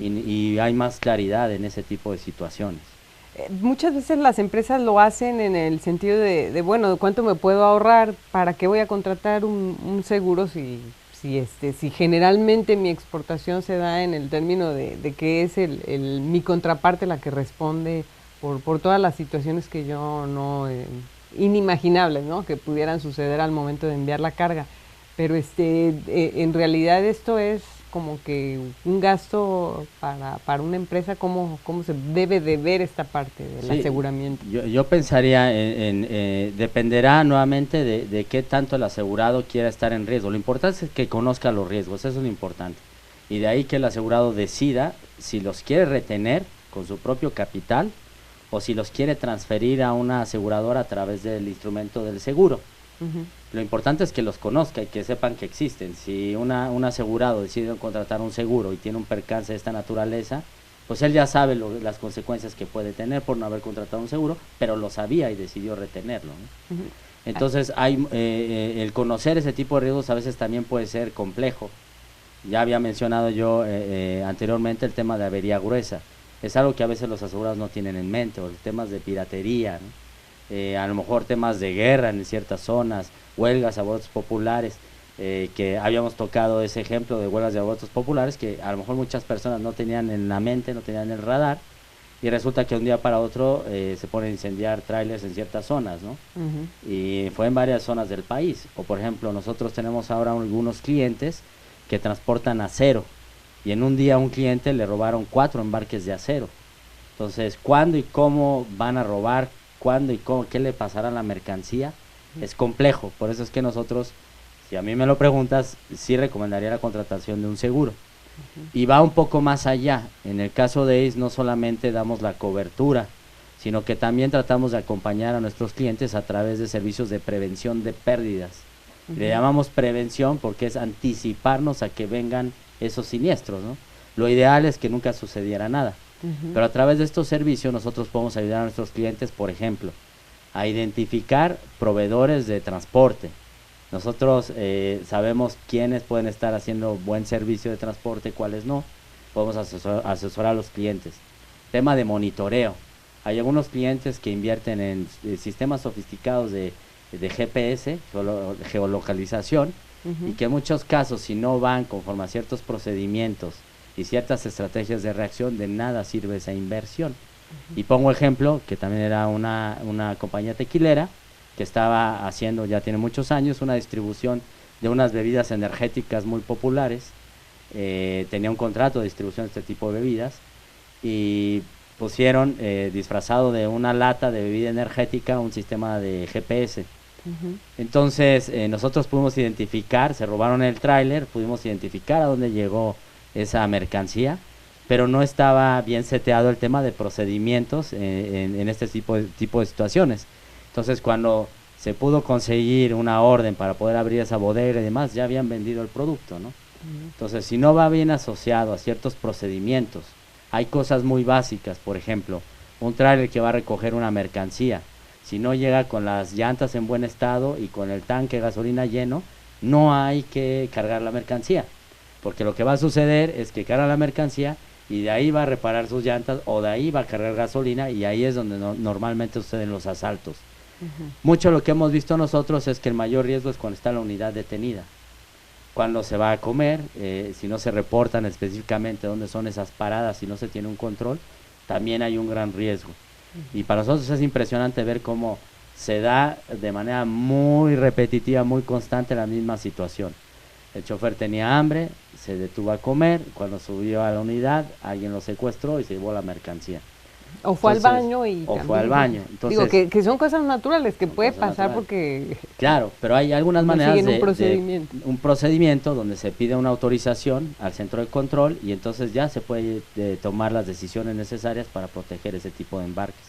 y hay más claridad en ese tipo de situaciones. Muchas veces las empresas lo hacen en el sentido de bueno, ¿cuánto me puedo ahorrar? ¿Para qué voy a contratar un seguro si generalmente mi exportación se da en el término de que es mi contraparte la que responde por todas las situaciones que yo no, inimaginables, ¿no? Que pudieran suceder al momento de enviar la carga? Pero en realidad esto es como que un gasto para una empresa. ¿Cómo se debe de ver esta parte del aseguramiento? Yo pensaría dependerá nuevamente de qué tanto el asegurado quiera estar en riesgo. Lo importante es que conozca los riesgos, eso es lo importante. Y de ahí que el asegurado decida si los quiere retener con su propio capital o si los quiere transferir a una aseguradora a través del instrumento del seguro. Lo importante es que los conozca y que sepan que existen. Si un asegurado decide contratar un seguro y tiene un percance de esta naturaleza, pues él ya sabe las consecuencias que puede tener por no haber contratado un seguro, pero lo sabía y decidió retenerlo, ¿no? Entonces el conocer ese tipo de riesgos a veces también puede ser complejo. Ya había mencionado yo anteriormente el tema de avería gruesa. Es algo que a veces los asegurados no tienen en mente, o temas de piratería, ¿no? A lo mejor temas de guerra en ciertas zonas, huelgas, abortos populares, que habíamos tocado ese ejemplo de huelgas de abortos populares que a lo mejor muchas personas no tenían en la mente, no tenían en el radar, y resulta que un día para otro se ponen a incendiar trailers en ciertas zonas, ¿no? Y fue en varias zonas del país. O por ejemplo, nosotros tenemos ahora algunos clientes que transportan acero, y en un día a un cliente le robaron 4 embarques de acero. Entonces, ¿cuándo y cómo van a robar? ¿Cuándo y cómo? ¿Qué le pasará a la mercancía? Es complejo. Por eso es que nosotros, si a mí me lo preguntas, sí recomendaría la contratación de un seguro. Y va un poco más allá. En el caso de ACE no solamente damos la cobertura, sino que también tratamos de acompañar a nuestros clientes a través de servicios de prevención de pérdidas. Le llamamos prevención porque es anticiparnos a que vengan esos siniestros, ¿no? Lo ideal es que nunca sucediera nada. Pero a través de estos servicios nosotros podemos ayudar a nuestros clientes, por ejemplo, a identificar proveedores de transporte. Nosotros sabemos quiénes pueden estar haciendo buen servicio de transporte, cuáles no. Podemos asesorar a los clientes. Tema de monitoreo. Hay algunos clientes que invierten en sistemas sofisticados de GPS, geolocalización, y que en muchos casos, si no van conforme a ciertos procedimientos y ciertas estrategias de reacción, de nada sirve esa inversión. Y pongo ejemplo, que también era una compañía tequilera que estaba haciendo, ya tiene muchos años, una distribución de unas bebidas energéticas muy populares. Tenía un contrato de distribución de este tipo de bebidas y pusieron disfrazado de una lata de bebida energética un sistema de GPS. Entonces nosotros pudimos identificar, se robaron el tráiler, pudimos identificar a dónde llegó esa mercancía, pero no estaba bien seteado el tema de procedimientos en este tipo de situaciones. Entonces cuando se pudo conseguir una orden para poder abrir esa bodega y demás, ya habían vendido el producto, ¿no? Entonces si no va bien asociado a ciertos procedimientos, hay cosas muy básicas, por ejemplo, un tráiler que va a recoger una mercancía, si no llega con las llantas en buen estado y con el tanque de gasolina lleno, no hay que cargar la mercancía, porque lo que va a suceder es que carga la mercancía y de ahí va a reparar sus llantas o de ahí va a cargar gasolina, y ahí es donde normalmente suceden los asaltos. Mucho lo que hemos visto nosotros es que el mayor riesgo es cuando está la unidad detenida, cuando se va a comer, si no se reportan específicamente dónde son esas paradas, si no se tiene un control, también hay un gran riesgo. Y para nosotros es impresionante ver cómo se da de manera muy repetitiva, muy constante la misma situación. El chofer tenía hambre, se detuvo a comer, cuando subió a la unidad alguien lo secuestró y se llevó la mercancía. O fue al baño y o también, fue al baño. Entonces, digo que son cosas naturales que puede pasar naturales. porque Claro, pero hay algunas maneras siguen de un procedimiento donde se pide una autorización al centro de control y entonces ya se puede tomar las decisiones necesarias para proteger ese tipo de embarques.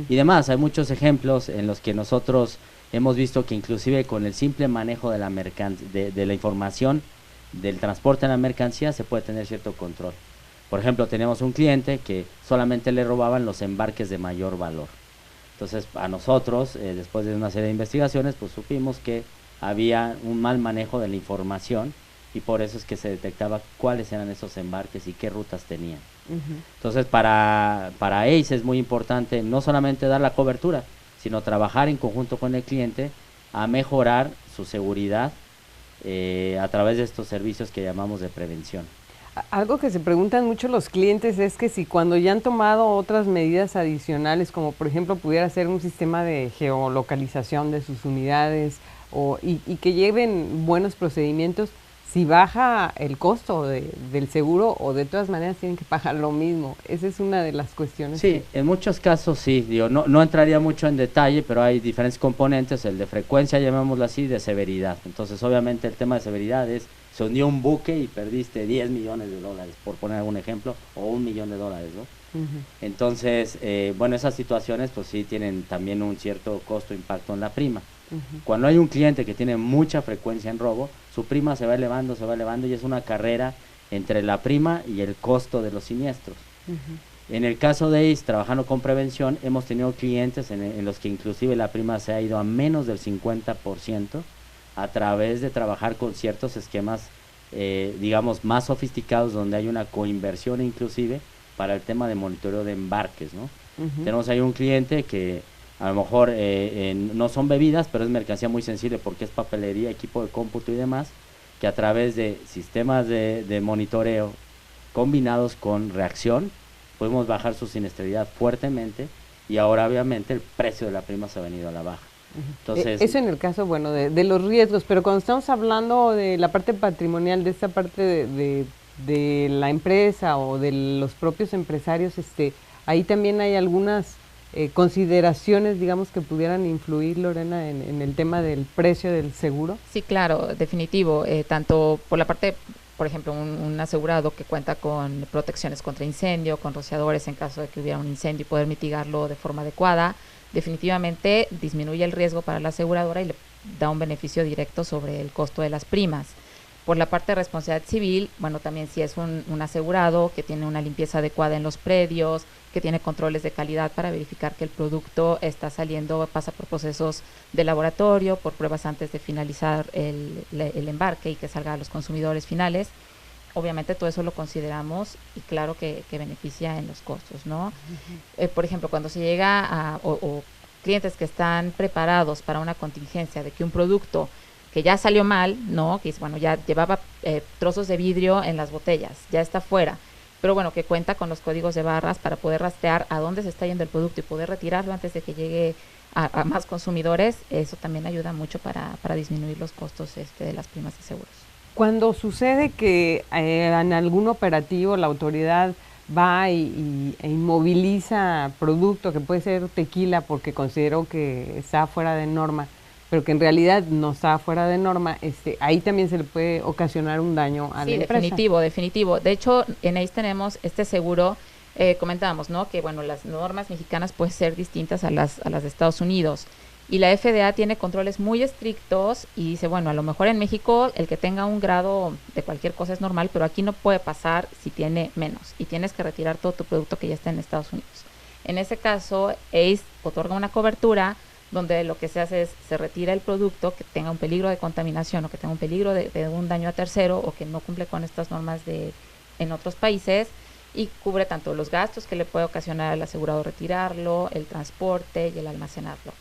Y demás, hay muchos ejemplos en los que nosotros hemos visto que inclusive con el simple manejo de de la información del transporte de la mercancía se puede tener cierto control. Por ejemplo, tenemos un cliente que solamente le robaban los embarques de mayor valor. Entonces, a nosotros, después de una serie de investigaciones, pues supimos que había un mal manejo de la información y por eso es que se detectaba cuáles eran esos embarques y qué rutas tenían. Entonces, para ACE es muy importante no solamente dar la cobertura, sino trabajar en conjunto con el cliente a mejorar su seguridad a través de estos servicios que llamamos de prevención. Algo que se preguntan mucho los clientes es que si cuando ya han tomado otras medidas adicionales, como por ejemplo pudiera ser un sistema de geolocalización de sus unidades y que lleven buenos procedimientos, si baja el costo del seguro o de todas maneras tienen que pagar lo mismo. Esa es una de las cuestiones. Sí, en muchos casos sí, digo, no entraría mucho en detalle, pero hay diferentes componentes, el de frecuencia, llamémoslo así, de severidad. Entonces obviamente el tema de severidad es, se hundió un buque y perdiste 10 millones de dólares, por poner algún ejemplo, o $1 millón, ¿no? Entonces, bueno, esas situaciones pues sí tienen también un cierto costo, impacto en la prima. Cuando hay un cliente que tiene mucha frecuencia en robo, su prima se va elevando y es una carrera entre la prima y el costo de los siniestros. En el caso de ACE, trabajando con prevención, hemos tenido clientes en los que inclusive la prima se ha ido a menos del 50% a través de trabajar con ciertos esquemas, digamos, más sofisticados, donde hay una coinversión inclusive para el tema de monitoreo de embarques, ¿no? Tenemos ahí un cliente que a lo mejor no son bebidas, pero es mercancía muy sensible porque es papelería, equipo de cómputo y demás, que a través de sistemas de monitoreo combinados con reacción, podemos bajar su siniestralidad fuertemente y ahora obviamente el precio de la prima se ha venido a la baja. Entonces, eso en el caso, bueno, de los riesgos, pero cuando estamos hablando de la parte patrimonial, de esta parte de la empresa o de los propios empresarios, ahí también hay algunas consideraciones, digamos, que pudieran influir, Lorena, en el tema del precio del seguro. Sí, claro, definitivo, tanto por la parte, por ejemplo, un asegurado que cuenta con protecciones contra incendio, con rociadores en caso de que hubiera un incendio y poder mitigarlo de forma adecuada, definitivamente disminuye el riesgo para la aseguradora y le da un beneficio directo sobre el costo de las primas. Por la parte de responsabilidad civil, bueno, también si es un asegurado que tiene una limpieza adecuada en los predios, que tiene controles de calidad para verificar que el producto está saliendo, pasa por procesos de laboratorio, por pruebas antes de finalizar el embarque y que salga a los consumidores finales. Obviamente todo eso lo consideramos y claro que beneficia en los costos, ¿no? Por ejemplo, cuando se llega o clientes que están preparados para una contingencia de que un producto que ya salió mal, ¿no? Que bueno, ya llevaba trozos de vidrio en las botellas, ya está fuera, pero bueno, que cuenta con los códigos de barras para poder rastrear a dónde se está yendo el producto y poder retirarlo antes de que llegue a más consumidores, eso también ayuda mucho para disminuir los costos de las primas de seguros. Cuando sucede que en algún operativo la autoridad va e inmoviliza producto que puede ser tequila porque consideró que está fuera de norma, pero que en realidad no está fuera de norma, ahí también se le puede ocasionar un daño a la empresa. Definitivo. De hecho, en ACE tenemos este seguro, comentábamos, ¿no? Que bueno, las normas mexicanas pueden ser distintas a las de Estados Unidos. Y la FDA tiene controles muy estrictos y dice, bueno, a lo mejor en México el que tenga un grado de cualquier cosa es normal, pero aquí no puede pasar si tiene menos y tienes que retirar todo tu producto que ya está en Estados Unidos. En ese caso, ACE otorga una cobertura donde lo que se hace es se retira el producto que tenga un peligro de contaminación o que tenga un peligro de un daño a tercero o que no cumple con estas normas en otros países y cubre tanto los gastos que le puede ocasionar al asegurado retirarlo, el transporte y el almacenarlo.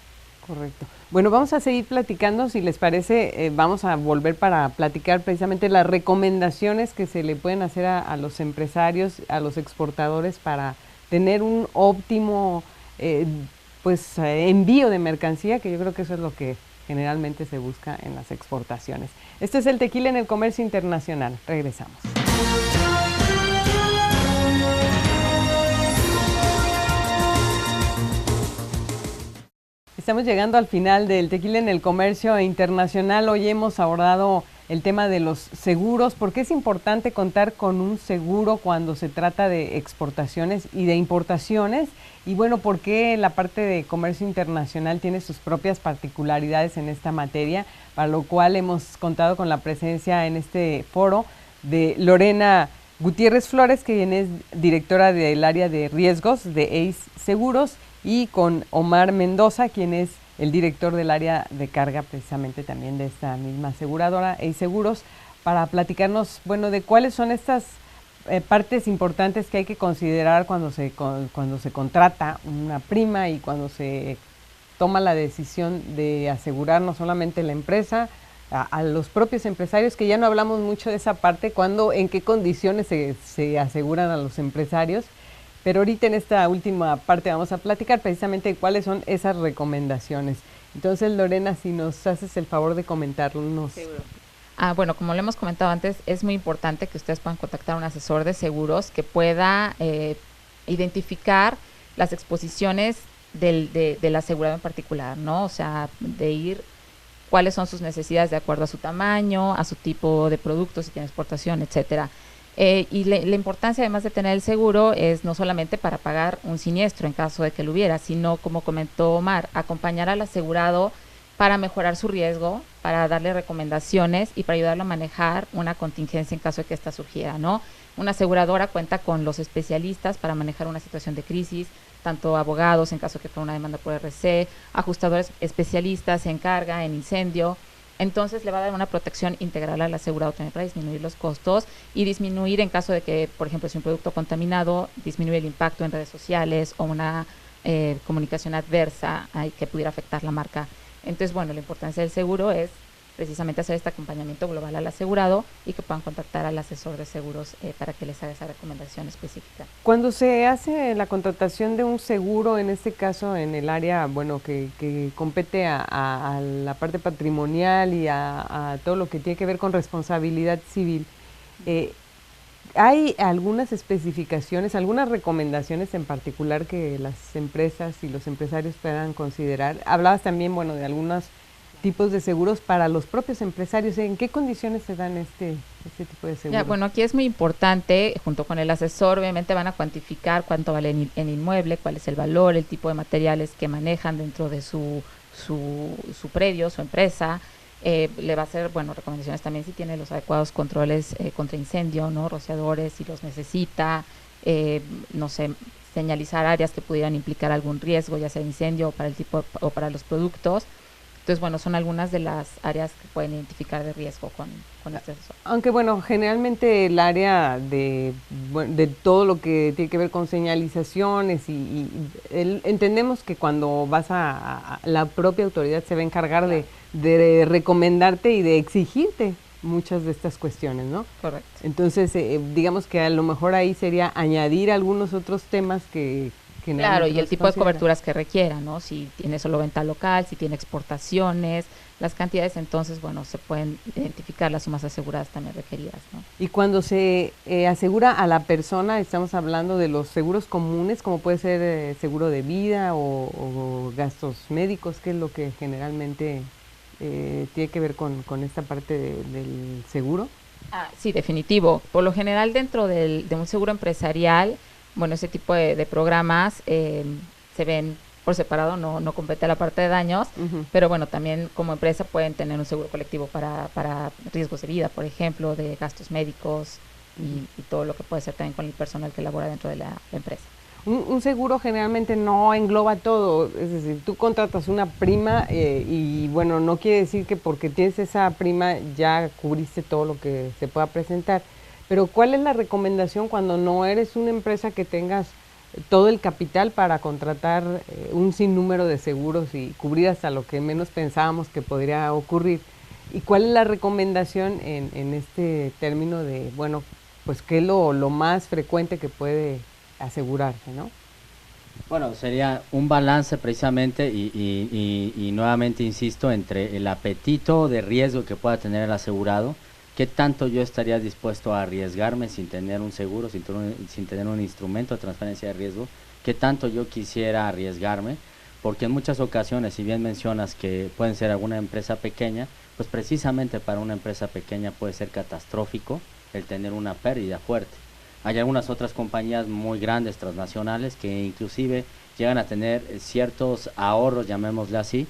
Correcto. Bueno, vamos a seguir platicando, si les parece, vamos a volver para platicar precisamente las recomendaciones que se le pueden hacer a los empresarios, a los exportadores para tener un óptimo envío de mercancía, que yo creo que eso es lo que generalmente se busca en las exportaciones. Este es el Tequila en el Comercio Internacional. Regresamos. Estamos llegando al final del Tequila en el Comercio Internacional. Hoy hemos abordado el tema de los seguros. ¿Por qué es importante contar con un seguro cuando se trata de exportaciones y de importaciones? Y bueno, ¿por qué la parte de comercio internacional tiene sus propias particularidades en esta materia? Para lo cual hemos contado con la presencia en este foro de Lorena Gutiérrez Flores, quien es directora del área de riesgos de ACE Seguros, y con Omar Mendoza, quien es el director del área de carga precisamente también de esta misma aseguradora, ACE Seguros, para platicarnos, bueno, de cuáles son estas partes importantes que hay que considerar cuando se contrata una prima y cuando se toma la decisión de asegurar no solamente la empresa, a los propios empresarios, que ya no hablamos mucho de esa parte, en qué condiciones se aseguran a los empresarios, pero ahorita en esta última parte vamos a platicar precisamente de cuáles son esas recomendaciones. Entonces, Lorena, si nos haces el favor de comentarnos. Seguro. Bueno, como lo hemos comentado antes, es muy importante que ustedes puedan contactar a un asesor de seguros que pueda identificar las exposiciones del asegurado en particular, ¿no? O sea, de ir cuáles son sus necesidades de acuerdo a su tamaño, a su tipo de producto, si tiene exportación, etcétera. Y la importancia, además de tener el seguro, es no solamente para pagar un siniestro en caso de que lo hubiera, sino, como comentó Omar, acompañar al asegurado para mejorar su riesgo, para darle recomendaciones y para ayudarlo a manejar una contingencia en caso de que esta surgiera, ¿no? Una aseguradora cuenta con los especialistas para manejar una situación de crisis, tanto abogados en caso de que fuera una demanda por RC, ajustadores especialistas en carga, en incendio. Entonces le va a dar una protección integral al asegurado también para disminuir los costos y disminuir en caso de que, por ejemplo, si un producto contaminado, disminuir el impacto en redes sociales o una comunicación adversa que pudiera afectar la marca. Entonces, bueno, la importancia del seguro es precisamente hacer este acompañamiento global al asegurado y que puedan contactar al asesor de seguros para que les haga esa recomendación específica. Cuando se hace la contratación de un seguro, en este caso en el área, bueno, que compete a la parte patrimonial y a todo lo que tiene que ver con responsabilidad civil, ¿hay algunas especificaciones, algunas recomendaciones en particular que las empresas y los empresarios puedan considerar? Hablabas también, bueno, de algunos tipos de seguros para los propios empresarios. ¿En qué condiciones se dan este tipo de seguros? Bueno, aquí es muy importante, junto con el asesor, obviamente van a cuantificar cuánto vale el inmueble, cuál es el valor, el tipo de materiales que manejan dentro de su predio, su empresa. Le va a hacer, bueno, recomendaciones también si tiene los adecuados controles contra incendio, ¿no? Rociadores, si los necesita, no sé, señalizar áreas que pudieran implicar algún riesgo, ya sea de incendio o para el tipo o para los productos. Entonces, bueno, son algunas de las áreas que pueden identificar de riesgo con este asesor. Aunque, bueno, generalmente el área de todo lo que tiene que ver con señalizaciones entendemos que cuando vas a la propia autoridad se va a encargar de recomendarte y de exigirte muchas de estas cuestiones, ¿no? Correcto. Entonces, digamos que a lo mejor ahí sería añadir algunos otros temas que claro, y el tipo de coberturas que requiera, ¿no? Si tiene solo venta local, si tiene exportaciones, las cantidades, entonces, bueno, se pueden identificar las sumas aseguradas también requeridas, ¿no? Y cuando se asegura a la persona, estamos hablando de los seguros comunes, como puede ser seguro de vida o gastos médicos, que es lo que generalmente tiene que ver con esta parte del seguro. Sí, definitivo. Por lo general, dentro de un seguro empresarial, bueno, ese tipo de programas se ven por separado, no compete a la parte de daños, pero bueno, también como empresa pueden tener un seguro colectivo para riesgos de vida, por ejemplo, de gastos médicos y todo lo que puede ser también con el personal que labora dentro de la empresa. Un seguro generalmente no engloba todo, es decir, tú contratas una prima y bueno, no quiere decir que porque tienes esa prima ya cubriste todo lo que se pueda presentar. Pero ¿cuál es la recomendación cuando no eres una empresa que tengas todo el capital para contratar un sinnúmero de seguros y cubrir hasta lo que menos pensábamos que podría ocurrir? ¿Y cuál es la recomendación en este término de, bueno, pues qué es lo más frecuente que puede asegurarse, ¿no? Bueno, sería un balance precisamente y nuevamente insisto entre el apetito de riesgo que pueda tener el asegurado. ¿Qué tanto yo estaría dispuesto a arriesgarme sin tener un seguro, sin tener un instrumento de transferencia de riesgo? ¿Qué tanto yo quisiera arriesgarme porque en muchas ocasiones, si bien mencionas que pueden ser alguna empresa pequeña, pues precisamente para una empresa pequeña puede ser catastrófico el tener una pérdida fuerte. Hay algunas otras compañías muy grandes, transnacionales, que inclusive llegan a tener ciertos ahorros, llamémosle así,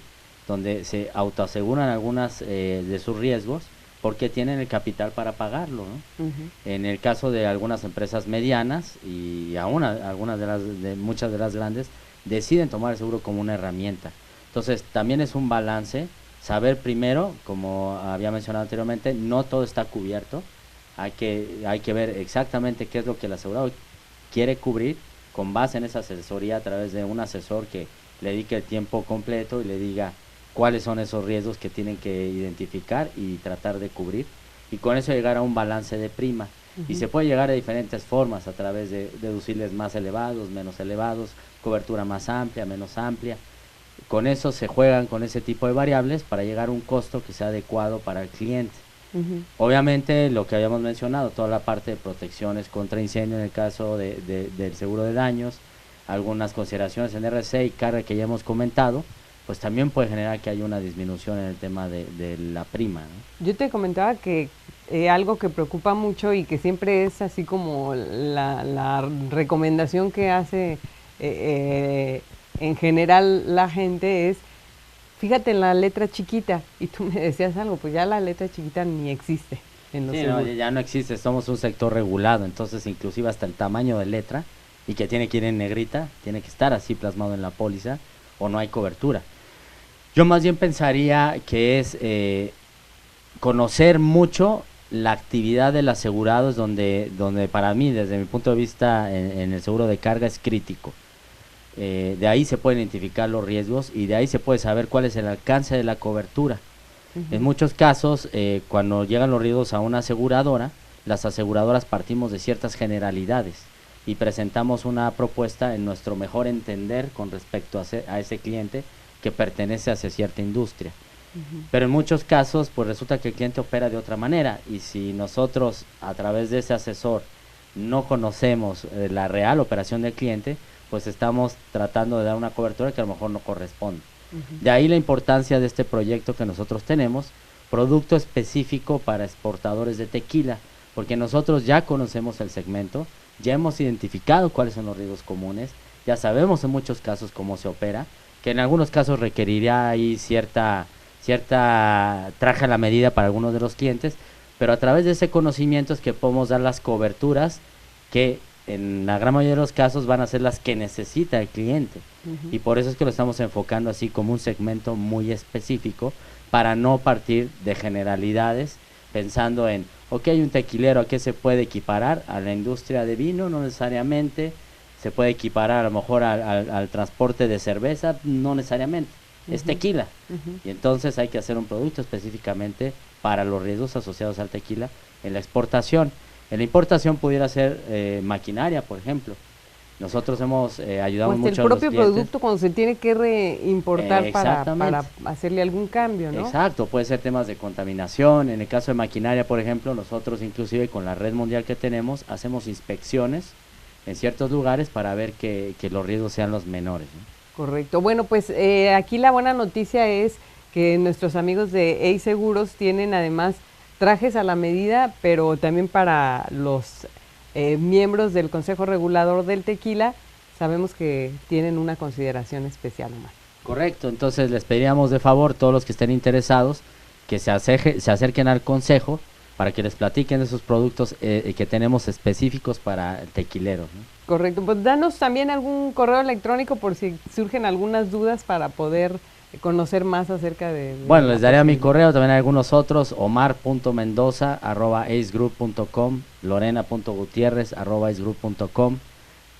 donde se autoaseguran algunas de sus riesgos porque tienen el capital para pagarlo, ¿no? En el caso de algunas empresas medianas y aún algunas muchas de las grandes, deciden tomar el seguro como una herramienta. Entonces también es un balance, saber primero, como había mencionado anteriormente, no todo está cubierto, hay que ver exactamente qué es lo que el asegurado quiere cubrir, con base en esa asesoría a través de un asesor que le dedique el tiempo completo y le diga cuáles son esos riesgos que tienen que identificar y tratar de cubrir, y con eso llegar a un balance de prima. Y se puede llegar a diferentes formas, a través de deducibles más elevados, menos elevados, cobertura más amplia, menos amplia. Con eso se juegan con ese tipo de variables para llegar a un costo que sea adecuado para el cliente. Obviamente, lo que habíamos mencionado, toda la parte de protecciones contra incendio en el caso del seguro de daños, algunas consideraciones en RC y carga que ya hemos comentado, pues también puede generar que haya una disminución en el tema de la prima, ¿no? Yo te comentaba que algo que preocupa mucho y que siempre es así como la recomendación que hace en general la gente es, fíjate en la letra chiquita, y tú me decías algo, pues ya la letra chiquita ni existe en los seguros. No, ya no existe, somos un sector regulado, entonces inclusive hasta el tamaño de letra, y que tiene que ir en negrita, tiene que estar así plasmado en la póliza, o no hay cobertura. Yo más bien pensaría que es conocer mucho la actividad del asegurado, es donde para mí, desde mi punto de vista, en el seguro de carga es crítico. De ahí se pueden identificar los riesgos y de ahí se puede saber cuál es el alcance de la cobertura. En muchos casos, cuando llegan los riesgos a una aseguradora, las aseguradoras partimos de ciertas generalidades y presentamos una propuesta en nuestro mejor entender con respecto a ese cliente que pertenece hacia cierta industria. Pero en muchos casos, pues resulta que el cliente opera de otra manera, y si nosotros a través de ese asesor no conocemos la real operación del cliente, pues estamos tratando de dar una cobertura que a lo mejor no corresponde. De ahí la importancia de este proyecto que nosotros tenemos, producto específico para exportadores de tequila, porque nosotros ya conocemos el segmento, ya hemos identificado cuáles son los riesgos comunes, ya sabemos en muchos casos cómo se opera, que en algunos casos requeriría ahí cierta traje a la medida para algunos de los clientes, pero a través de ese conocimiento es que podemos dar las coberturas que en la gran mayoría de los casos van a ser las que necesita el cliente. Y por eso es que lo estamos enfocando así como un segmento muy específico, para no partir de generalidades, pensando en, ok, un tequilero, ¿a qué se puede equiparar? A la industria de vino, no necesariamente. Se puede equiparar a lo mejor al transporte de cerveza, no necesariamente. Es tequila. Y entonces hay que hacer un producto específicamente para los riesgos asociados al tequila en la exportación. En la importación pudiera ser maquinaria, por ejemplo. Nosotros hemos ayudado pues mucho el a los propio clientes. producto cuando se tiene que reimportar para hacerle algún cambio, ¿no? Exacto, puede ser temas de contaminación. En el caso de maquinaria, por ejemplo, nosotros inclusive con la red mundial que tenemos, hacemos inspecciones en ciertos lugares para ver que los riesgos sean los menores, ¿no? Correcto. Bueno, pues aquí la buena noticia es que nuestros amigos de EI Seguros tienen además trajes a la medida, pero también para los miembros del Consejo Regulador del Tequila, sabemos que tienen una consideración especial, Omar. Correcto, entonces les pediríamos de favor, todos los que estén interesados, que se acerquen al Consejo para que les platiquen de esos productos que tenemos específicos para el tequilero, ¿no? Correcto, pues danos también algún correo electrónico por si surgen algunas dudas para poder conocer más acerca de bueno, les daré a mi correo, también hay algunos otros, omar.mendoza@acegroup.com, lorena.gutierrez@acegroup.com,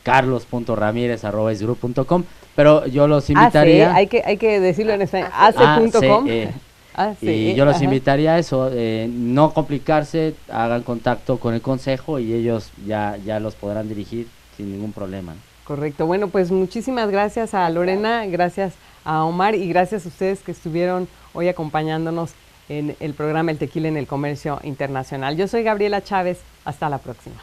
carlos.ramírez@acegroup.com, pero yo los invitaría... hay que decirlo en español, ace.com. Y yo los invitaría a eso, no complicarse, hagan contacto con el consejo y ellos ya los podrán dirigir sin ningún problema, ¿no? Correcto, bueno, pues muchísimas gracias a Lorena, gracias a Omar y gracias a ustedes que estuvieron hoy acompañándonos en el programa El Tequila en el Comercio Internacional. Yo soy Gabriela Chávez, hasta la próxima.